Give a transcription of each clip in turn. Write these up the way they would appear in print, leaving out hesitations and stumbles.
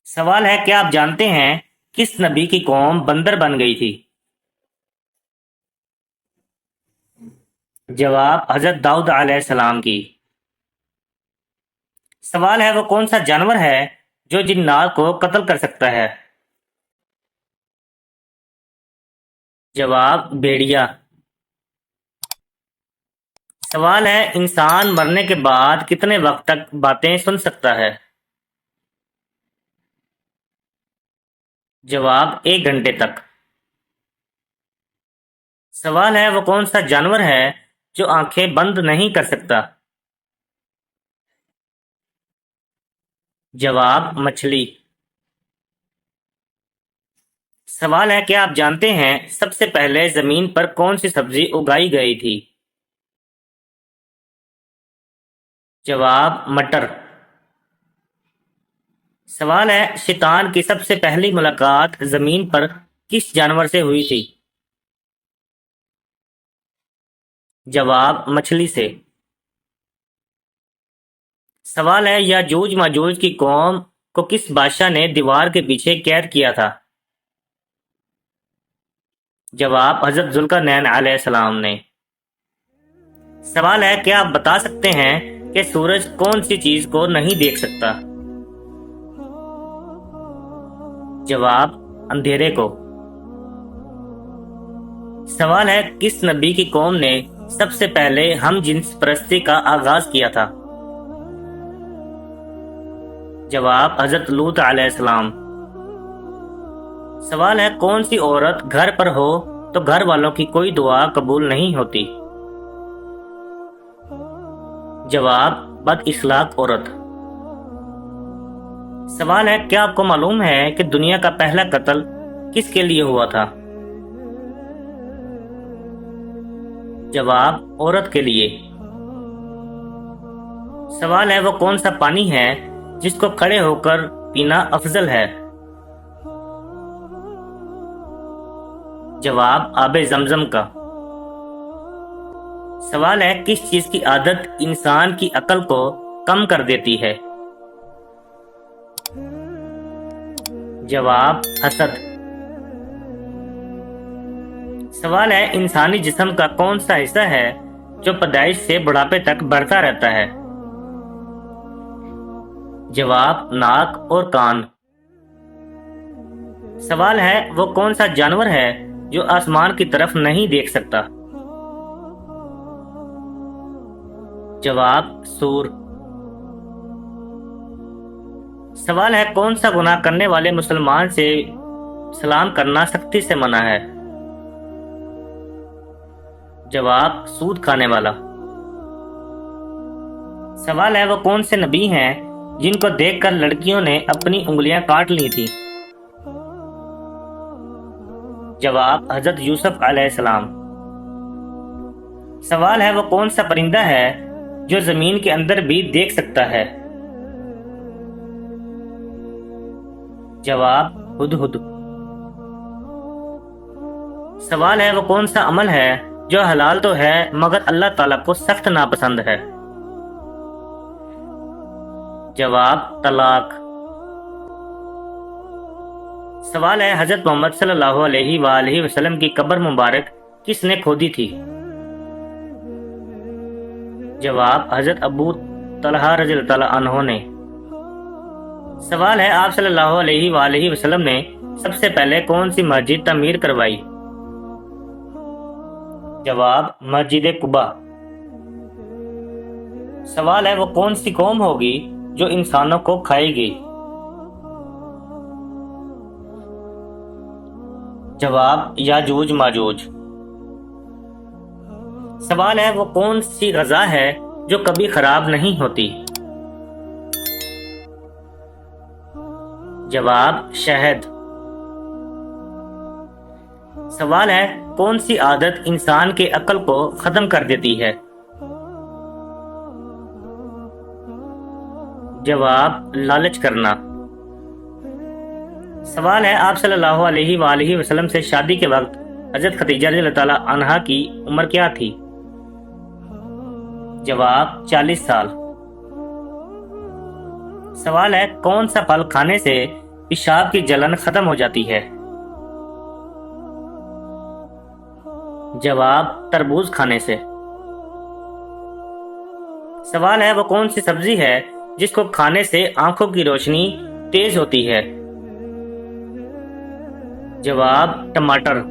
سوال ہے کیا آپ جانتے ہیں کس نبی کی قوم بندر بن گئی تھی؟ جواب حضرت داؤد علیہ السلام کی۔ سوال ہے وہ کون سا جانور ہے جو جنات کو قتل کر سکتا ہے؟ جواب بھیڑیا۔ سوال ہے انسان مرنے کے بعد کتنے وقت تک باتیں سن سکتا ہے؟ جواب 1 گھنٹے تک۔ سوال ہے وہ کون سا جانور ہے جو آنکھیں بند نہیں کر سکتا؟ جواب مچھلی۔ سوال ہے کیا آپ جانتے ہیں سب سے پہلے زمین پر کون سی سبزی اگائی گئی تھی؟ جواب مٹر۔ سوال ہے شیطان کی سب سے پہلی ملاقات زمین پر کس جانور سے ہوئی تھی؟ جواب مچھلی سے۔ سوال ہے یاجوج ماجوج کی قوم کو کس بادشاہ نے دیوار کے پیچھے قید کیا تھا؟ جواب حضرت ذوالقرنین علیہ السلام نے۔ سوال ہے کیا آپ بتا سکتے ہیں کہ سورج کون سی چیز کو نہیں دیکھ سکتا؟ جواب اندھیرے کو۔ سوال ہے کس نبی کی قوم نے سب سے پہلے ہم جنس پرستی کا آغاز کیا تھا؟ جواب حضرت لوط علیہ السلام۔ سوال ہے کون سی عورت گھر پر ہو تو گھر والوں کی کوئی دعا قبول نہیں ہوتی؟ جواب بد اخلاق عورت۔ سوال ہے کیا آپ کو معلوم ہے کہ دنیا کا پہلا قتل کس کے لیے ہوا تھا؟ جواب عورت کے لیے۔ سوال ہے وہ کون سا پانی ہے جس کو کھڑے ہو کر پینا افضل ہے؟ جواب آب زمزم کا۔ سوال ہے کس چیز کی عادت انسان کی عقل کو کم کر دیتی ہے؟ جواب حسد۔ سوال ہے انسانی جسم کا کون سا حصہ ہے جو پیدائش سے بڑھاپے تک بڑھتا رہتا ہے؟ جواب ناک اور کان۔ سوال ہے وہ کون سا جانور ہے جو آسمان کی طرف نہیں دیکھ سکتا؟ جواب سور۔ سوال ہے کون سا گناہ کرنے والے مسلمان سے سلام کرنا سختی سے منع ہے؟ جواب سود کھانے والا۔ سوال ہے وہ کون سے نبی ہیں جن کو دیکھ کر لڑکیوں نے اپنی انگلیاں کاٹ لی تھی؟ جواب حضرت یوسف علیہ السلام۔ سوال ہے وہ کون سا پرندہ ہے جو زمین کے اندر بھی دیکھ سکتا ہے؟ جواب ہدہد۔ سوال ہے وہ کون سا عمل ہے جو حلال تو ہے مگر اللہ تعالیٰ کو سخت ناپسند ہے؟ جواب طلاق۔ سوال ہے حضرت محمد صلی اللہ علیہ وآلہ وسلم کی قبر مبارک کس نے کھودی تھی؟ جواب حضرت ابو طلحہ رضی اللہ تعالیٰ عنہ نے۔ سوال ہے آپ صلی اللہ علیہ وآلہ وسلم نے سب سے پہلے کون سی مسجد تعمیر کروائی؟ جواب مسجد قباء۔ سوال ہے وہ کون سی قوم ہوگی جو انسانوں کو کھائے گی؟ جواب یاجوج ماجوج۔ سوال ہے وہ کون سی غذا ہے جو کبھی خراب نہیں ہوتی؟ جواب شہد۔ سوال ہے کون سی عادت انسان کے عقل کو ختم کر دیتی ہے؟ جواب لالچ کرنا۔ سوال ہے آپ صلی اللہ علیہ وآلہ وسلم سے شادی کے وقت حضرت خدیجہ رضی اللہ تعالیٰ عنہا کی عمر کیا تھی؟ جواب 40 سال۔ سوال ہے کون سا پھل کھانے سے پیشاب کی جلن ختم ہو جاتی ہے؟ جواب تربوز کھانے سے۔ سوال ہے وہ کون سی سبزی ہے جس کو کھانے سے آنکھوں کی روشنی تیز ہوتی ہے؟ جواب ٹماٹر۔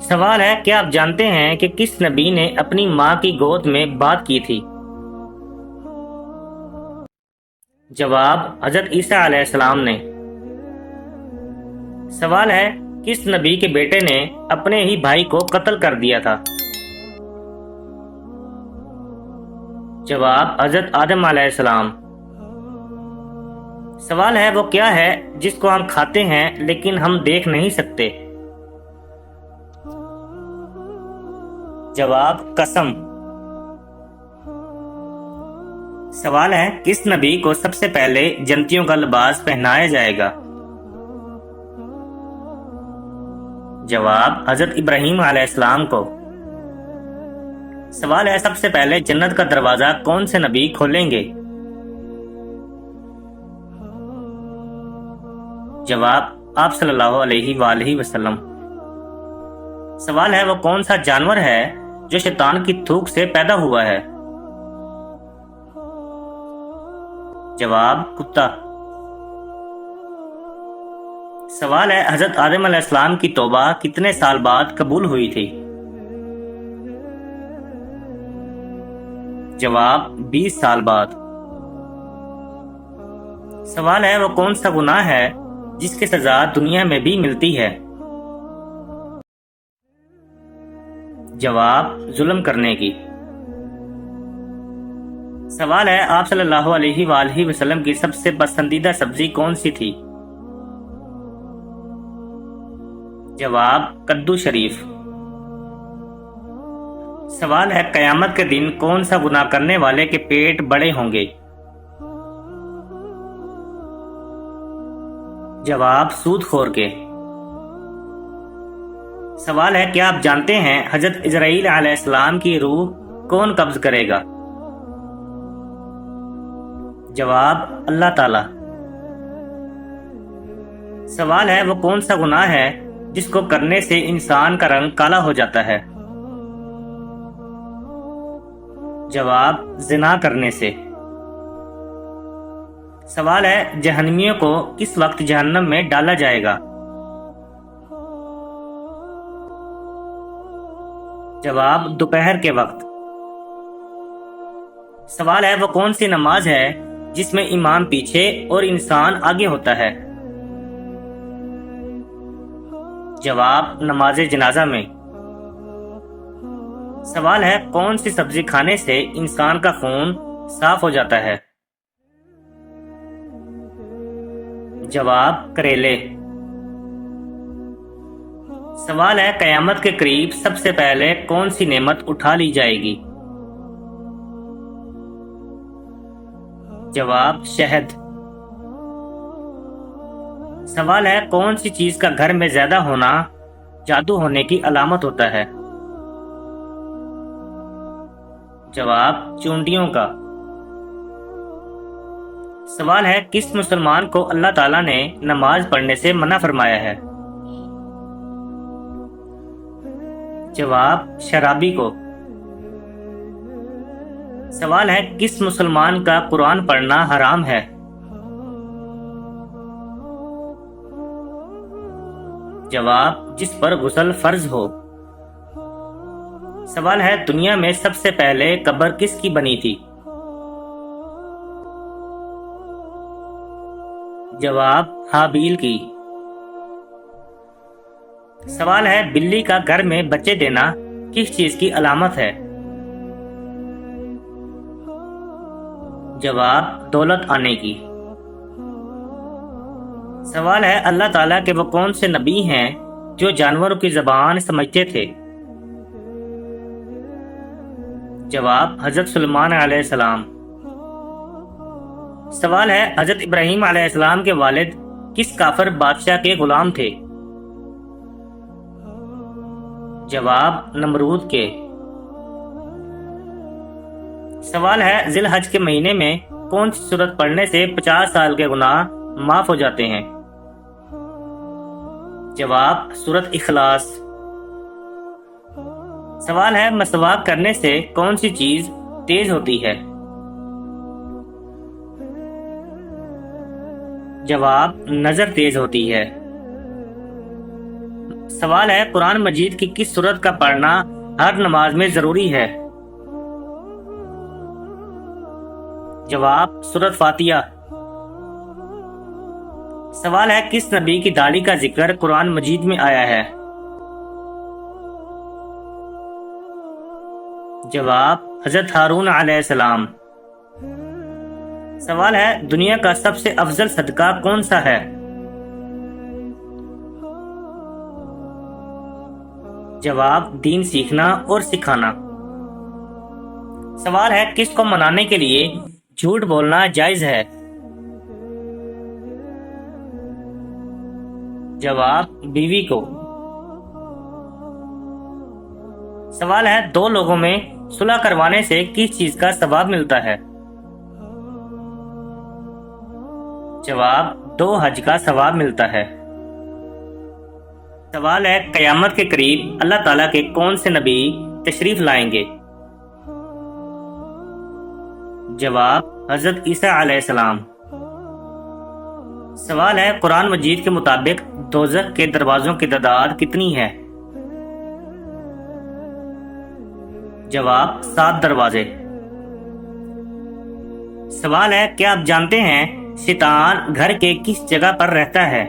سوال ہے کیا آپ جانتے ہیں کہ کس نبی نے اپنی ماں کی گود میں بات کی تھی؟ جواب حضرت عیسیٰ علیہ السلام نے۔ سوال ہے کس نبی کے بیٹے نے اپنے ہی بھائی کو قتل کر دیا تھا؟ جواب حضرت آدم علیہ السلام۔ سوال ہے وہ کیا ہے جس کو ہم کھاتے ہیں لیکن ہم دیکھ نہیں سکتے؟ جواب قسم۔ سوال ہے کس نبی کو سب سے پہلے جنتیوں کا لباس پہنایا جائے گا؟ جواب حضرت ابراہیم علیہ السلام کو۔ سوال ہے سب سے پہلے جنت کا دروازہ کون سے نبی کھولیں گے؟ جواب آپ صلی اللہ علیہ وآلہ وسلم۔ سوال ہے وہ کون سا جانور ہے جو شیطان کی تھوک سے پیدا ہوا ہے؟ جواب کتا۔ سوال ہے حضرت آدم علیہ السلام کی توبہ کتنے سال بعد قبول ہوئی تھی؟ جواب 20 سال بعد۔ سوال ہے وہ کون سا گناہ ہے جس کی سزا دنیا میں بھی ملتی ہے؟ جواب ظلم کرنے کی۔ سوال ہے آپ صلی اللہ علیہ وآلہ وسلم کی سب سے پسندیدہ سبزی کون سی تھی؟ جواب کدو شریف۔ سوال ہے قیامت کے دن کون سا گناہ کرنے والے کے پیٹ بڑے ہوں گے؟ جواب سود خور کے۔ سوال ہے کیا آپ جانتے ہیں حضرت اسرائیل علیہ السلام کی روح کون قبض کرے گا؟ جواب اللہ تعالی۔ سوال ہے وہ کون سا گناہ ہے جس کو کرنے سے انسان کا رنگ کالا ہو جاتا ہے؟ جواب زنا کرنے سے۔ سوال ہے جہنمیوں کو کس وقت جہنم میں ڈالا جائے گا؟ جواب دوپہر کے وقت۔ سوال ہے وہ کون سی نماز ہے جس میں امام پیچھے اور انسان آگے ہوتا ہے؟ جواب نماز جنازہ میں۔ سوال ہے کون سی سبزی کھانے سے انسان کا خون صاف ہو جاتا ہے؟ جواب کریلے۔ سوال ہے قیامت کے قریب سب سے پہلے کون سی نعمت اٹھا لی جائے گی؟ جواب شہد۔ سوال ہے کون سی چیز کا گھر میں زیادہ ہونا جادو ہونے کی علامت ہوتا ہے؟ جواب چونٹیوں کا۔ سوال ہے کس مسلمان کو اللہ تعالیٰ نے نماز پڑھنے سے منع فرمایا ہے؟ جواب شرابی کو۔ سوال ہے کس مسلمان کا قرآن پڑھنا حرام ہے؟ جواب جس پر غسل فرض ہو۔ سوال ہے دنیا میں سب سے پہلے قبر کس کی بنی تھی؟ جواب حابیل کی۔ سوال ہے بلی کا گھر میں بچے دینا کس چیز کی علامت ہے؟ جواب دولت آنے کی۔ سوال ہے اللہ تعالیٰ کے وہ کون سے نبی ہیں جو جانوروں کی زبان سمجھتے تھے؟ جواب حضرت سلیمان علیہ السلام۔ سوال ہے حضرت ابراہیم علیہ السلام کے والد کس کافر بادشاہ کے غلام تھے؟ جواب نمرود کے۔ سوال ہے ذی الحج کے مہینے میں کون سی سورت پڑھنے سے 50 سال کے گناہ معاف ہو جاتے ہیں؟ جواب سورت اخلاص۔ سوال ہے مسواک کرنے سے کون سی چیز تیز ہوتی ہے؟ جواب نظر تیز ہوتی ہے۔ سوال ہے قرآن مجید کی کس سورت کا پڑھنا ہر نماز میں ضروری ہے؟ جواب سورت فاتحہ۔ سوال ہے کس نبی کی داڑھی کا ذکر قرآن مجید میں آیا ہے؟ جواب حضرت ہارون علیہ السلام۔ سوال ہے دنیا کا سب سے افضل صدقہ کون سا ہے؟ جواب دین سیکھنا اور سکھانا۔ سوال ہے کس کو منانے کے لیے جھوٹ بولنا جائز ہے؟ جواب بیوی کو۔ سوال ہے دو لوگوں میں صلح کروانے سے کس چیز کا ثواب ملتا ہے؟ جواب 2 حج کا ثواب ملتا ہے۔ سوال ہے قیامت کے قریب اللہ تعالیٰ کے کون سے نبی تشریف لائیں گے؟ جواب حضرت عیسیٰ علیہ السلام۔ سوال ہے قرآن مجید کے مطابق دوزخ کے دروازوں کی تعداد کتنی ہے؟ جواب 7 دروازے۔ سوال ہے کیا آپ جانتے ہیں شیطان گھر کے کس جگہ پر رہتا ہے؟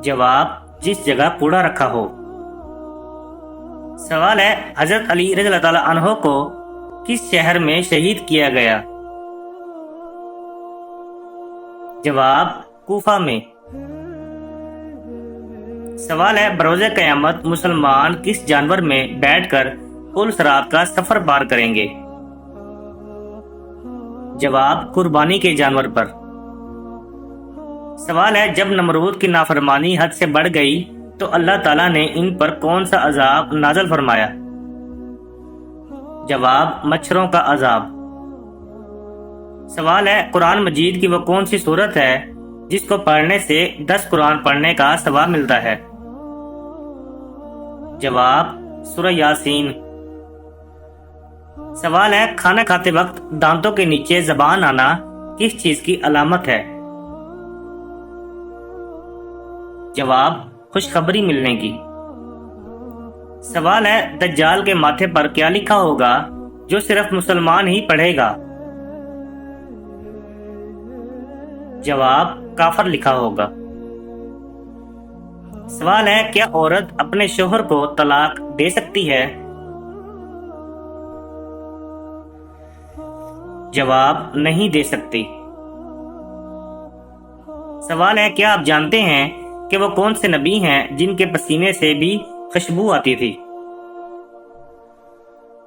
جواب جس جگہ کوڑا رکھا ہو۔ سوال ہے حضرت علی رضی اللہ تعالیٰ عنہ کو کس شہر میں شہید کیا گیا؟ جواب کوفہ میں۔ سوال ہے بروز قیامت مسلمان کس جانور میں بیٹھ کر پل صراط کا سفر پار کریں گے؟ جواب قربانی کے جانور پر۔ سوال ہے جب نمرود کی نافرمانی حد سے بڑھ گئی تو اللہ تعالیٰ نے ان پر کون سا عذاب نازل فرمایا؟ جواب مچھروں کا عذاب۔ سوال ہے قرآن مجید کی وہ کون سی سورت ہے جس کو پڑھنے سے 10 قرآن پڑھنے کا ثواب ملتا ہے؟ جواب سورہ یاسین۔ سوال ہے کھانا کھاتے وقت دانتوں کے نیچے زبان آنا کس چیز کی علامت ہے؟ جواب خوشخبری ملنے کی۔ سوال ہے دجال کے ماتھے پر کیا لکھا ہوگا جو صرف مسلمان ہی پڑھے گا؟ جواب کافر لکھا ہوگا۔ سوال ہے کیا عورت اپنے شوہر کو طلاق دے سکتی ہے؟ جواب نہیں دے سکتی۔ سوال ہے کیا آپ جانتے ہیں کہ وہ کون سے نبی ہیں جن کے پسینے سے بھی خوشبو آتی تھی؟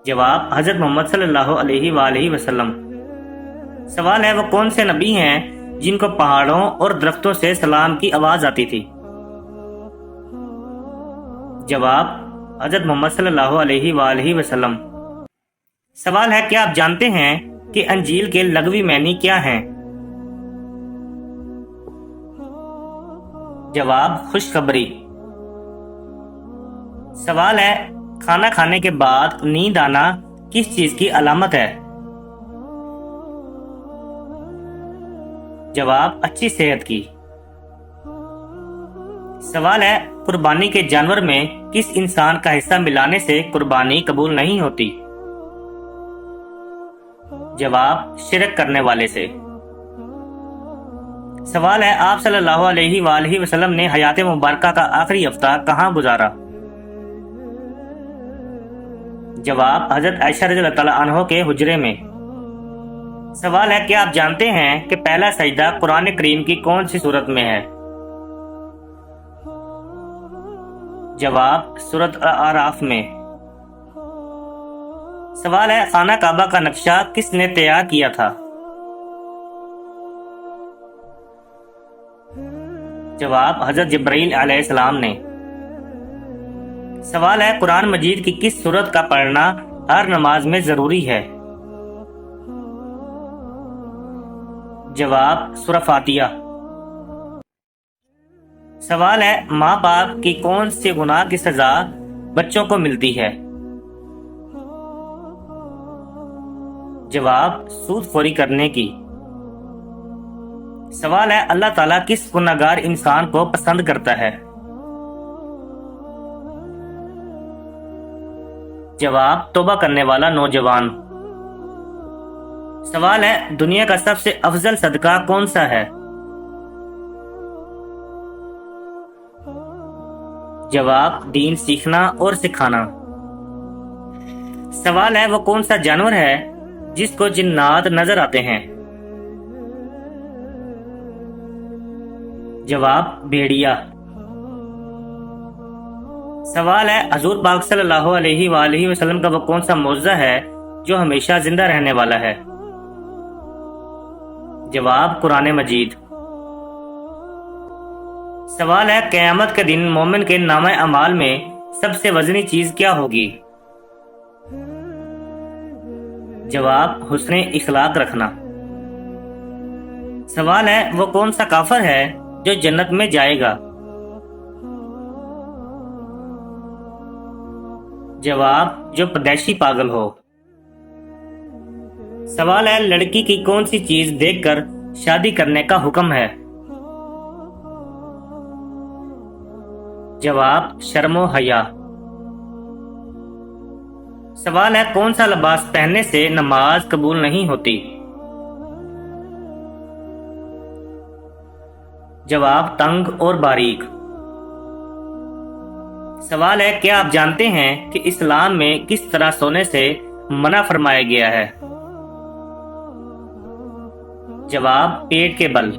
جواب حضرت محمد صلی اللہ علیہ وآلہ وسلم۔ سوال ہے وہ کون سے نبی ہیں جن کو پہاڑوں اور درختوں سے سلام کی آواز آتی تھی؟ جواب حضرت محمد صلی اللہ علیہ وآلہ وسلم۔ سوال ہے کیا آپ جانتے ہیں کہ انجیل کے لغوی معنی کیا ہیں؟ جواب خوشخبری۔ سوال ہے کھانا کھانے کے بعد نیند آنا کس چیز کی علامت ہے؟ جواب اچھی صحت کی۔ سوال ہے قربانی کے جانور میں کس انسان کا حصہ ملانے سے قربانی قبول نہیں ہوتی؟ جواب شرک کرنے والے سے۔ سوال ہے آپ صلی اللہ علیہ وآلہ وسلم نے حیات مبارکہ کا آخری ہفتہ کہاں گزارا؟ جواب حضرت عائشہ رضی اللہ تعالیٰ عنہ کے حجرے میں۔ سوال ہے کیا آپ جانتے ہیں کہ پہلا سجدہ قرآن کریم کی کون سی سورت میں ہے؟ جواب سورت الاعراف میں۔ سوال ہے خانہ کعبہ کا نقشہ کس نے تیار کیا تھا؟ جواب حضرت جبرائیل علیہ السلام نے۔ سوال ہے قرآن مجید کی کس سورت کا پڑھنا ہر نماز میں ضروری ہے؟ جواب سورہ فاتحہ۔ سوال ہے ماں باپ کی کون سی گناہ کی سزا بچوں کو ملتی ہے؟ جواب سود خوری کرنے کی۔ سوال ہے اللہ تعالیٰ کس گنہگار انسان کو پسند کرتا ہے؟ جواب توبہ کرنے والا نوجوان۔ سوال ہے دنیا کا سب سے افضل صدقہ کون سا ہے؟ جواب دین سیکھنا اور سکھانا۔ سوال ہے وہ کون سا جانور ہے جس کو جنات نظر آتے ہیں؟ جواب بھیڑیا۔ سوال ہے حضور پاک صلی اللہ علیہ وآلہ وسلم کا وہ کون سا معجزہ ہے جو ہمیشہ زندہ رہنے والا ہے؟ جواب قرآن مجید۔ سوال ہے قیامت کے دن مومن کے نامہ اعمال میں سب سے وزنی چیز کیا ہوگی؟ جواب حسن اخلاق رکھنا۔ سوال ہے وہ کون سا کافر ہے جو جنت میں جائے گا؟ جواب جو پردیشی پاگل ہو۔ سوال ہے لڑکی کی کون سی چیز دیکھ کر شادی کرنے کا حکم ہے؟ جواب شرم و حیا۔ سوال ہے کون سا لباس پہننے سے نماز قبول نہیں ہوتی؟ جواب تنگ اور باریک۔ سوال ہے کیا آپ جانتے ہیں کہ اسلام میں کس طرح سونے سے منع فرمایا گیا ہے؟ جواب پیٹ کے بل۔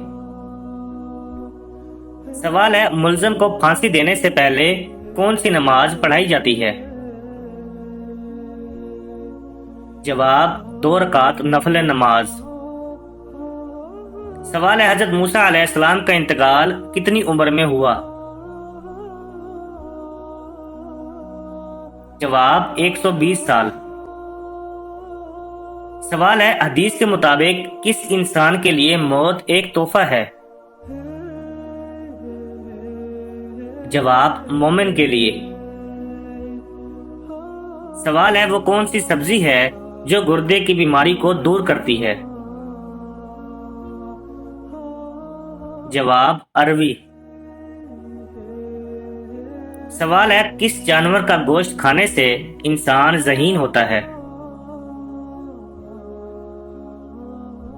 سوال ہے ملزم کو پھانسی دینے سے پہلے کون سی نماز پڑھائی جاتی ہے؟ جواب 2 رکعت نفل نماز۔ سوال ہے حضرت موسیٰ علیہ السلام کا انتقال کتنی عمر میں ہوا؟ جواب 120 سال۔ سوال ہے حدیث کے مطابق کس انسان کے لیے موت ایک تحفہ ہے؟ جواب مومن کے لیے۔ سوال ہے وہ کون سی سبزی ہے جو گردے کی بیماری کو دور کرتی ہے؟ جواب اروی۔ سوال ہے کس جانور کا گوشت کھانے سے انسان ذہین ہوتا ہے؟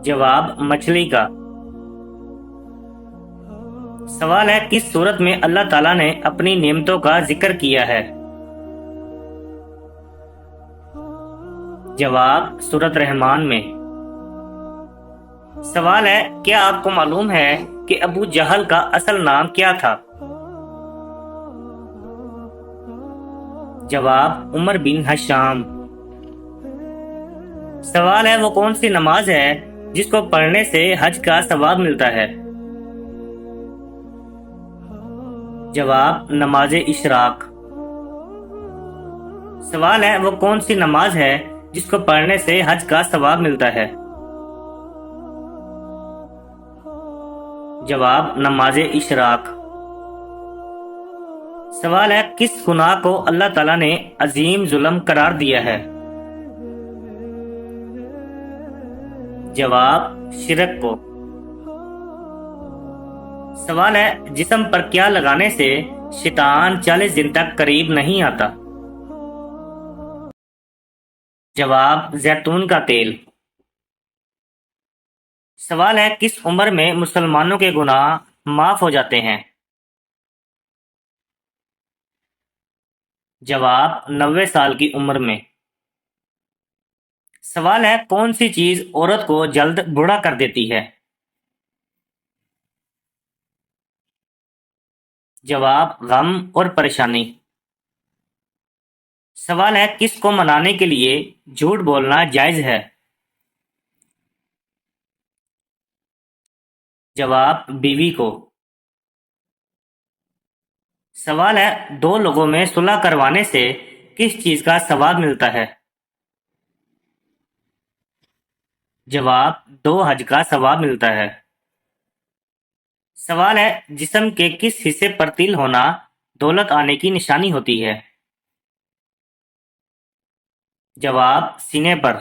جواب مچھلی کا۔ سوال ہے کس صورت میں اللہ تعالیٰ نے اپنی نعمتوں کا ذکر کیا ہے؟ جواب سورۃ رحمان میں۔ سوال ہے کیا آپ کو معلوم ہے کہ ابو جہل کا اصل نام کیا تھا؟ جواب عمر بن ہشام۔ سوال ہے وہ کون سی نماز ہے جس کو پڑھنے سے حج کا ثواب ملتا ہے؟ جواب نماز اشراق۔ سوال ہے وہ کون سی نماز ہے جس کو پڑھنے سے حج کا ثواب ملتا ہے؟ جواب نماز اشراق۔ سوال ہے کس گناہ کو اللہ تعالیٰ نے عظیم ظلم قرار دیا ہے؟ جواب شرک کو۔ سوال ہے جسم پر کیا لگانے سے شیطان 40 دن تک قریب نہیں آتا؟ جواب زیتون کا تیل۔ سوال ہے کس عمر میں مسلمانوں کے گناہ معاف ہو جاتے ہیں؟ جواب 90 سال کی عمر میں۔ سوال ہے کون سی چیز عورت کو جلد بوڑھا کر دیتی ہے؟ جواب غم اور پریشانی۔ سوال ہے کس کو منانے کے لیے جھوٹ بولنا جائز ہے؟ جواب بیوی کو۔ سوال ہے 2 لوگوں میں صلح کروانے سے کس چیز کا ثواب ملتا ہے؟ جواب 2 حج کا ثواب ملتا ہے۔ سوال ہے جسم کے کس حصے پر تل ہونا دولت آنے کی نشانی ہوتی ہے؟ جواب سینے پر۔